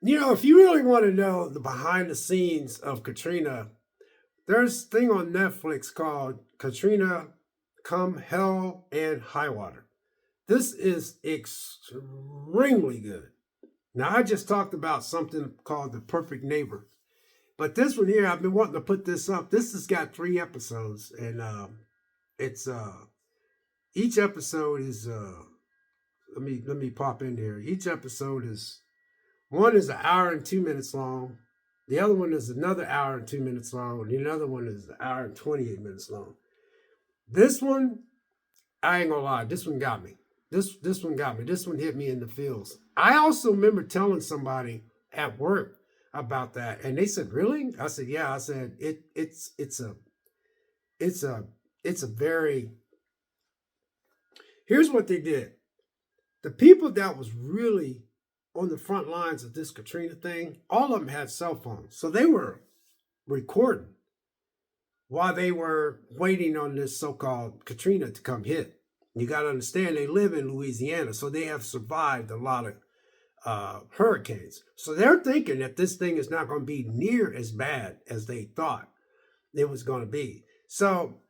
if you really want to know the behind the scenes of Katrina, there's a thing on Netflix called Katrina Come Hell and High Water. This is extremely good. Now, I just talked about something called The Perfect Neighbor, but this one here, I've been wanting to put this up. This has got 3 episodes, and it's each episode is let me pop in here. Each episode is one is an hour and 2 minutes long. The other one is another hour and 2 minutes long, and the other one is an hour and 28 minutes long. This one, I ain't gonna lie, this one got me. This one got me. This one hit me in the feels. I also remember telling somebody at work about that, and they said, "Really?" I said, "Yeah." I said, it's a it's a very." Here's what they did. The people that was really on the front lines of this Katrina thing, all of them had cell phones, so they were recording while they were waiting on this so-called Katrina to come hit. You got to understand, they live in Louisiana, so they have survived a lot of hurricanes. So they're thinking that this thing is not going to be near as bad as they thought it was going to be. So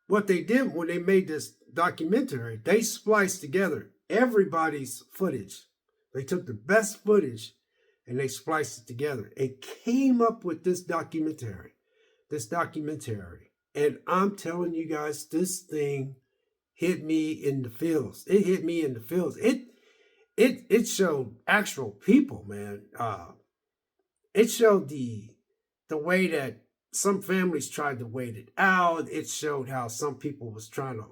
what they did when they made this documentary, they spliced together everybody's footage. They took the best footage and they spliced it together and came up with this documentary. And I'm telling you guys, this thing hit me in the feels. It hit me in the feels. It showed actual people, man. It showed the way that some families tried to wait it out. It showed how some people was trying to.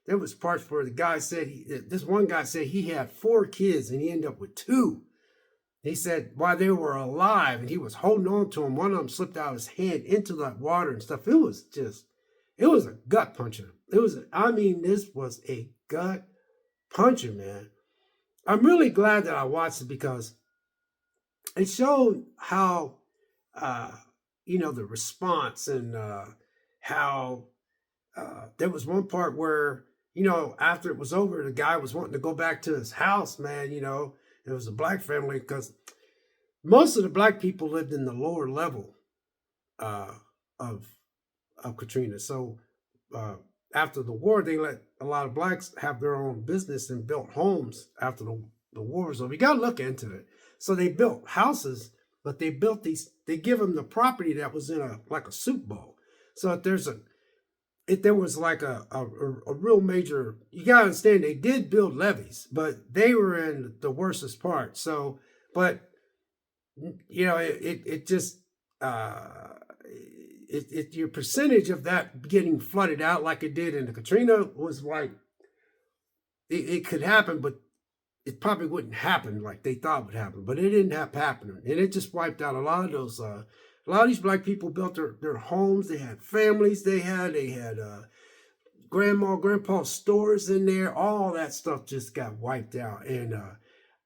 There was parts where the guy said this one guy said he had 4 kids and he ended up with 2. He said while they were alive and he was holding on to them, one of them slipped out of his hand into that water and stuff. It was a gut puncher. This was a gut puncher, man. I'm really glad that I watched it because it showed how, the response and how there was one part where, after it was over, the guy was wanting to go back to his house, man. It was a black family because most of the black people lived in the lower level uh, of Katrina. So after the war, they let a lot of blacks have their own business and built homes after the war was over. You got to look into it. So they built houses, but they built these. They give them the property that was in a soup bowl. So if there was like a real major, you gotta understand they did build levees, but they were in the worstest part. So, but it just your percentage of that getting flooded out like it did in the Katrina was like it could happen, but it probably wouldn't happen like they thought would happen. But it didn't happen, and it just wiped out a lot of those. A lot of these black people built their homes. They had families. They had grandma, grandpa stores in there. All that stuff just got wiped out. And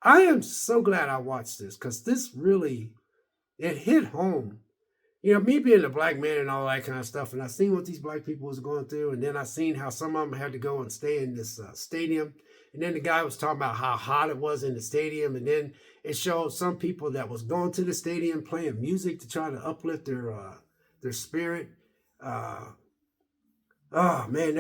I am so glad I watched this because this really, it hit home. Me being a black man and all that kind of stuff. And I seen what these black people was going through. And then I seen how some of them had to go and stay in this stadium. And then the guy was talking about how hot it was in the stadium. And then it showed some people that was going to the stadium playing music to try to uplift their spirit. Oh man,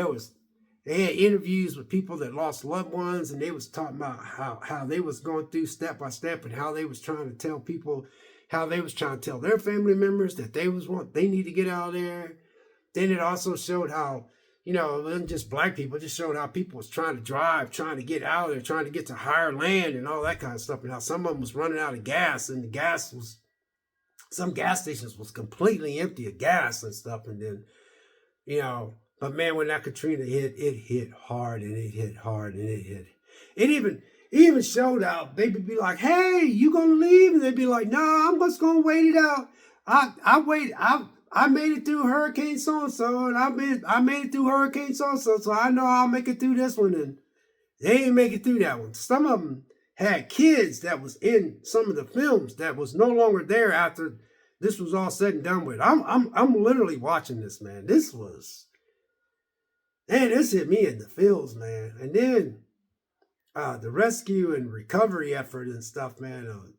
they had interviews with people that lost loved ones, and they was talking about how they was going through step by step and how they was trying to tell people, how they was trying to tell their family members that they need to get out of there. Then it also showed how, it wasn't just black people, it just showed how people was trying to drive, trying to get out of there, trying to get to higher land and all that kind of stuff, and how some of them was running out of gas, and some gas stations was completely empty of gas and stuff. And then, but man, when that Katrina hit, it hit hard and it hit hard and it hit. It even showed out. They'd be like, "Hey, you gonna leave?" And they'd be like, "No, I'm just gonna wait it out. I made it through Hurricane so and so, and I made it through Hurricane so and so, so I know I'll make it through this one." And they didn't make it through that one. Some of them had kids that was in some of the films that was no longer there after this was all said and done with. I'm literally watching this, man. This hit me in the feels, man. And then the rescue and recovery effort and stuff, man.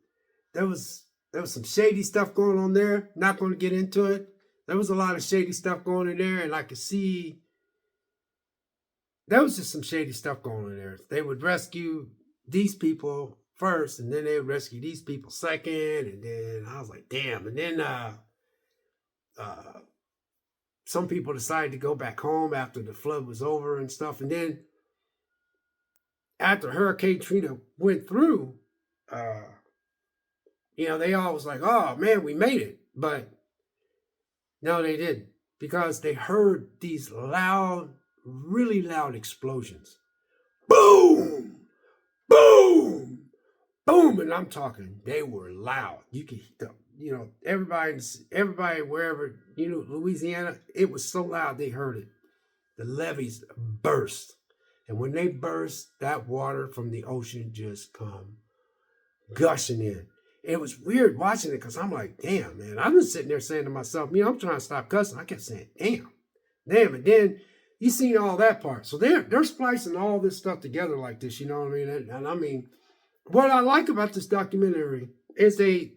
there was there was some shady stuff going on there. Not going to get into it. There was a lot of shady stuff going in there, and I could see there was just some shady stuff going on there. They would rescue these people first, and then they would rescue these people second, and then I was like, damn. And then uh, some people decided to go back home after the flood was over and stuff. And then after Hurricane Katrina went through, uh, they all was like, oh man, we made it. But no, they didn't, because they heard these loud, really loud explosions. Boom! Boom! Boom! And I'm talking, they were loud. You could, everybody wherever, Louisiana, it was so loud they heard it. The levees burst. And when they burst, that water from the ocean just come gushing in. It was weird watching it, because I'm like, damn, man. I was sitting there saying to myself, I'm trying to stop cussing. I kept saying, damn. And then you seen all that part. So they're splicing all this stuff together like this, you know what I mean? And I mean, what I like about this documentary is they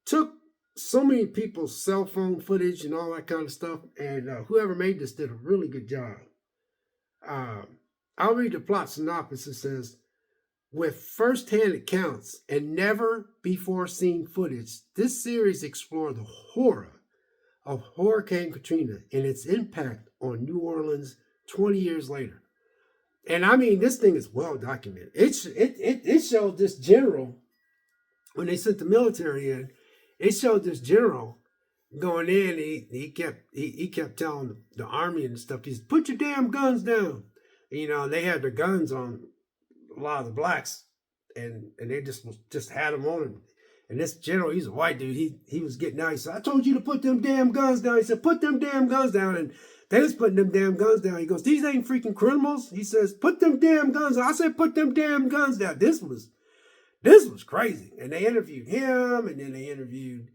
took so many people's cell phone footage and all that kind of stuff, and whoever made this did a really good job. I'll read the plot synopsis. It says, with first-hand accounts and never-before-seen footage, this series explored the horror of Hurricane Katrina and its impact on New Orleans 20 years later. And I mean, this thing is well documented. It showed this general, when they sent the military in, it showed this general going in. He kept telling the army and stuff, he said, put your damn guns down. They had their guns on a lot of the blacks, and they just had them on him. And this general, he's a white dude. He was getting out. He said, I told you to put them damn guns down. He said, put them damn guns down. And they was putting them damn guns down. He goes, these ain't freaking criminals. He says, put them damn guns down. I said, put them damn guns down. This was crazy. And they interviewed him, and then they interviewed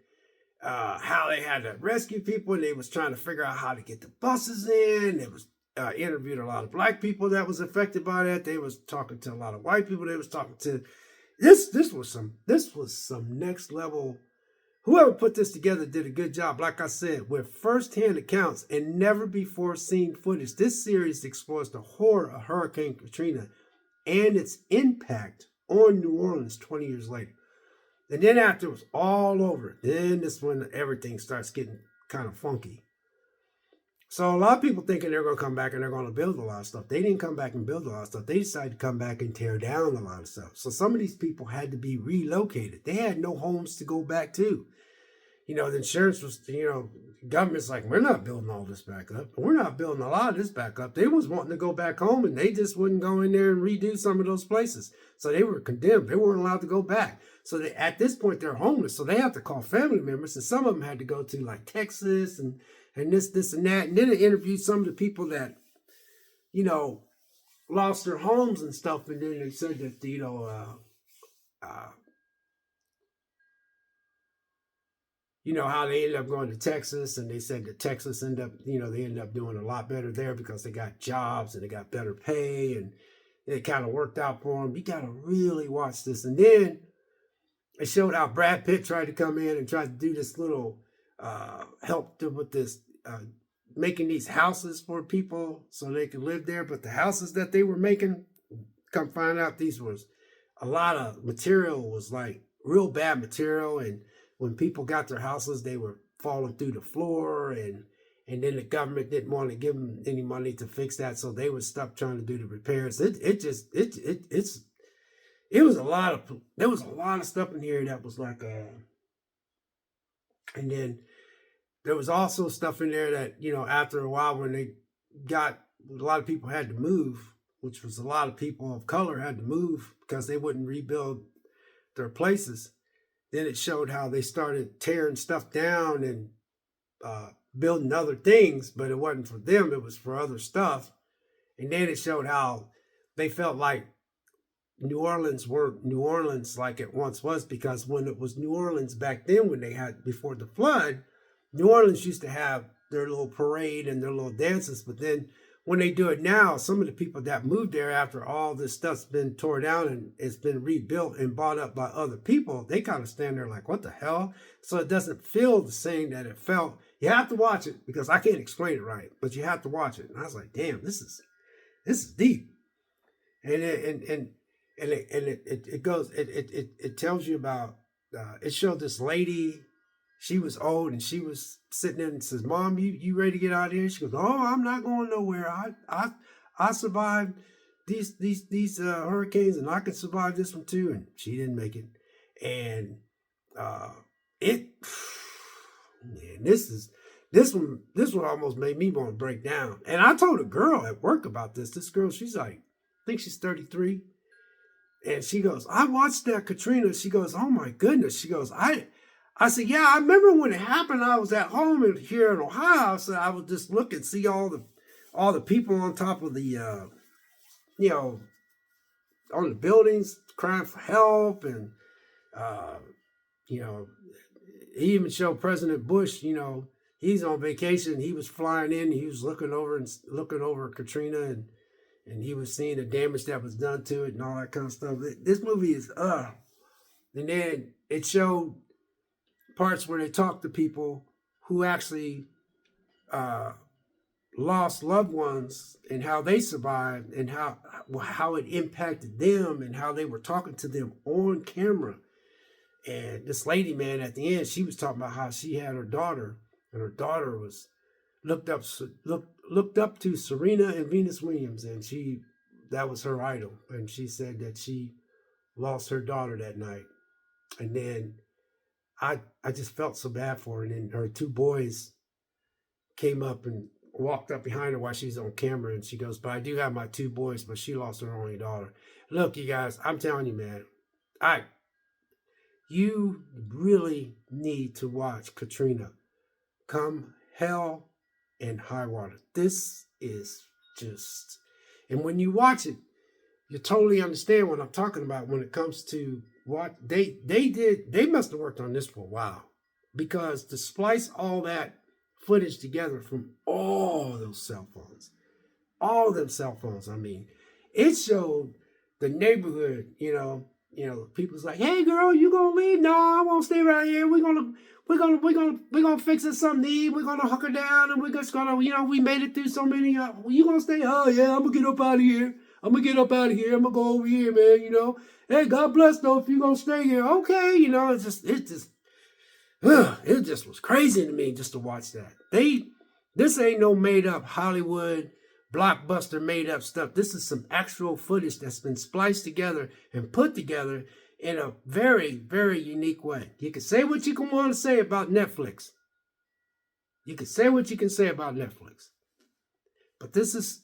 how they had to rescue people, and they was trying to figure out how to get the buses in. They was interviewed a lot of black people that was affected by that. They was talking to a lot of white people. They was talking to this was some next level. Whoever put this together did a good job. Like I said, with first-hand accounts and never before seen footage, this series explores the horror of Hurricane Katrina and its impact on New Orleans 20 years later. And then after it was all over, then this when everything starts getting kind of funky. So a lot of people thinking they're going to come back and they're going to build a lot of stuff. They didn't come back and build a lot of stuff. They decided to come back and tear down a lot of stuff. So some of these people had to be relocated. They had no homes to go back to. The insurance was, government's like, we're not building all this back up. We're not building a lot of this back up. They was wanting to go back home, and they just wouldn't go in there and redo some of those places. So they were condemned. They weren't allowed to go back. So at this point, they're homeless. So they have to call family members, and some of them had to go to like Texas and this and that. And then they interviewed some of the people that, lost their homes and stuff. And then they said that, how they ended up going to Texas, and they said that Texas ended up, they ended up doing a lot better there because they got jobs and they got better pay, and it kind of worked out for them. You got to really watch this. And then it showed how Brad Pitt tried to come in and tried to do this little help with this, making these houses for people so they could live there. But the houses that they were making, come find out, these was a lot of material, was like real bad material. And when people got their houses, they were falling through the floor, and then the government didn't want to give them any money to fix that, so they would stop trying to do the repairs. It was a lot of, there was a lot of stuff in here that was like and then there was also stuff in there that, after a while, when they got, a lot of people had to move, which was a lot of people of color had to move because they wouldn't rebuild their places. Then it showed how they started tearing stuff down and building other things, but it wasn't for them, it was for other stuff. And then it showed how they felt like New Orleans weren't New Orleans like it once was, because when it was New Orleans back then, when they had, before the flood, New Orleans used to have their little parade and their little dances. But then when they do it now, some of the people that moved there after all this stuff's been torn down and it's been rebuilt and bought up by other people, they kind of stand there like, what the hell? So it doesn't feel the same that it felt. You have to watch it because I can't explain it right, but you have to watch it. And I was like, damn, this is deep. And it goes, it tells you about, it showed this lady. She was old and she was sitting there and says, Mom, you ready to get out of here? She goes, Oh, I'm not going nowhere. I survived these hurricanes and I can survive this one too. And she didn't make it. And it man, this one almost made me want to break down. And I told a girl at work about this. This girl, she's like, I think she's 33. And she goes, I watched that Katrina. She goes, oh my goodness. She goes, I said, yeah, I remember when it happened. I was at home here in Ohio. So I would just look and see all the people on top of the, on the buildings crying for help. And, he even showed President Bush, he's on vacation. He was flying in. He was looking over Katrina and he was seeing the damage that was done to it and all that kind of stuff. This movie is, and then it showed parts where they talk to people who actually lost loved ones and how they survived and how it impacted them and how they were talking to them on camera. And this lady, man, at the end, she was talking about how she had her daughter, and her daughter was looked up to Serena and Venus Williams, and that was her idol. And she said that she lost her daughter that night. And then I just felt so bad for her. And then her two boys came up and walked up behind her while she's on camera. And she goes, but I do have my two boys, but she lost her only daughter. Look, you guys, I'm telling you, man, you really need to watch Katrina. Come hell and high water. This is just, and when you watch it, you totally understand what I'm talking about when it comes to what they did. They must have worked on this for a while, because to splice all that footage together from all those cell phones, all them cell phones, I mean, it showed the neighborhood, people's like, hey girl, you gonna leave? No, I won't stay right here. We're gonna fix us something to eat. We're gonna hunker down and we're just gonna, we made it through so many, you gonna stay? Oh yeah, I'm gonna get up out of here. I'm gonna go over here, man, Hey, God bless though, if you gonna stay here. Okay, it just was crazy to me just to watch that. This ain't no made up Hollywood blockbuster made up stuff. This is some actual footage that's been spliced together and put together in a very, very unique way. You can say what you can want to say about Netflix. You can say what you can say about Netflix. But this is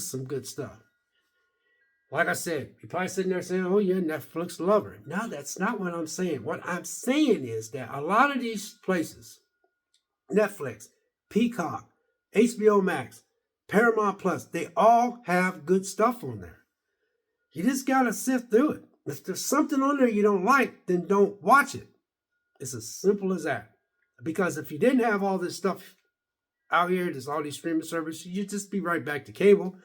some good stuff. Like I said, you're probably sitting there saying, oh, you're a Netflix lover. No, that's not what I'm saying. What I'm saying is that a lot of these places, Netflix, Peacock, HBO Max, Paramount Plus, they all have good stuff on there. You just got to sift through it. If there's something on there you don't like, then don't watch it. It's as simple as that. Because if you didn't have all this stuff out here, there's all these streaming services, you'd just be right back to cable.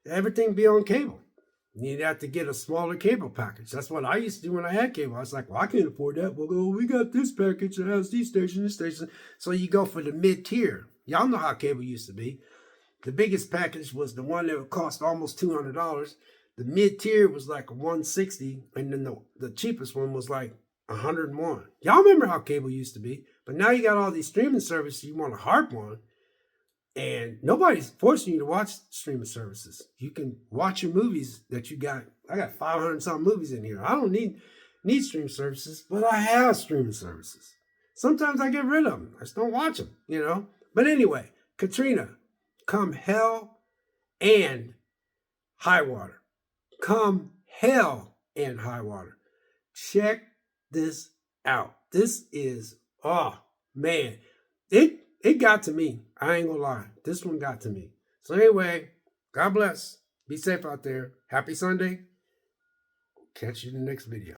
Everything be on cable. You'd have to get a smaller cable package. That's what I used to do when I had cable. I was like, well, I can't afford that. Well, we got this package that has these stations, this station. So you go for the mid-tier. Y'all know how cable used to be. The biggest package was the one that would cost almost $200. The mid-tier was like $160, and then the cheapest one was like $101. Y'all remember how cable used to be, but now you got all these streaming services you want to harp on, and nobody's forcing you to watch streaming services. You can watch your movies that you got. I got 500 something movies in here. I don't need streaming services, but I have streaming services. Sometimes I get rid of them. I just don't watch them, But anyway, Katrina, come hell and high water. Come hell and high water. Check this out. This is, oh man, it got to me. I ain't gonna lie. This one got to me. So anyway, God bless. Be safe out there. Happy Sunday. Catch you in the next video.